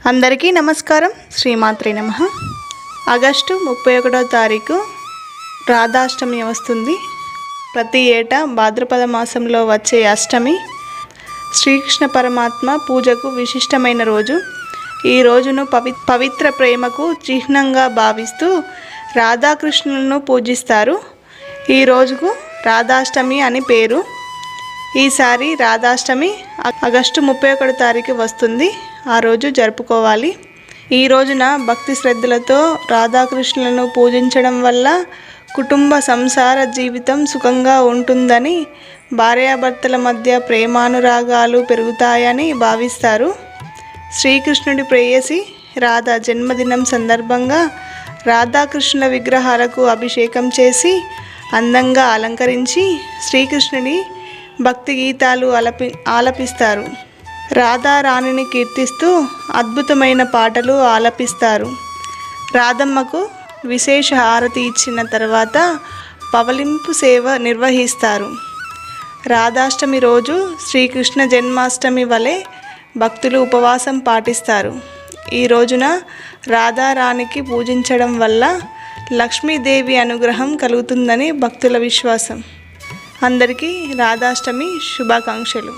అందరికీ నమస్కారం. శ్రీమాత్రే నమః. ఆగస్టు 31వ తారీఖు రాధాష్టమి వస్తుంది. ప్రతి ఏటా భాద్రపద మాసంలో వచ్చే అష్టమి శ్రీకృష్ణ పరమాత్మ పూజకు విశిష్టమైన రోజు. ఈ రోజును పవిత్ర ప్రేమకు చిహ్నంగా భావిస్తూ రాధాకృష్ణులను పూజిస్తారు. ఈ రోజుకు రాధాష్టమి అని పేరు. ఈసారి రాధాష్టమి ఆగస్టు 31వ తారీఖు వస్తుంది. ఆ రోజు జరుపుకోవాలి. ఈ రోజున భక్తి శ్రద్ధలతో రాధాకృష్ణులను పూజించడం వల్ల కుటుంబ సంసార జీవితం సుఖంగా ఉంటుందని, భార్యాభర్తల మధ్య ప్రేమానురాగాలు పెరుగుతాయని భావిస్తారు. శ్రీకృష్ణుడి ప్రేయసి రాధ జన్మదినం సందర్భంగా రాధాకృష్ణుల విగ్రహాలకు అభిషేకం చేసి అందంగా అలంకరించి శ్రీకృష్ణుడి భక్తి గీతాలు ఆలపిస్తారు. రాధారాణిని కీర్తిస్తూ అద్భుతమైన పాటలు ఆలపిస్తారు. రాధమ్మకు విశేష హారతి ఇచ్చిన తర్వాత పవలింపు సేవ నిర్వహిస్తారు. రాధాష్టమి రోజు శ్రీకృష్ణ జన్మాష్టమి వలె భక్తులు ఉపవాసం పాటిస్తారు. ఈ రోజున రాధారాణికి పూజించడం వల్ల లక్ష్మీదేవి అనుగ్రహం కలుగుతుందని భక్తుల విశ్వాసం. అందరికీ రాధాష్టమి శుభాకాంక్షలు.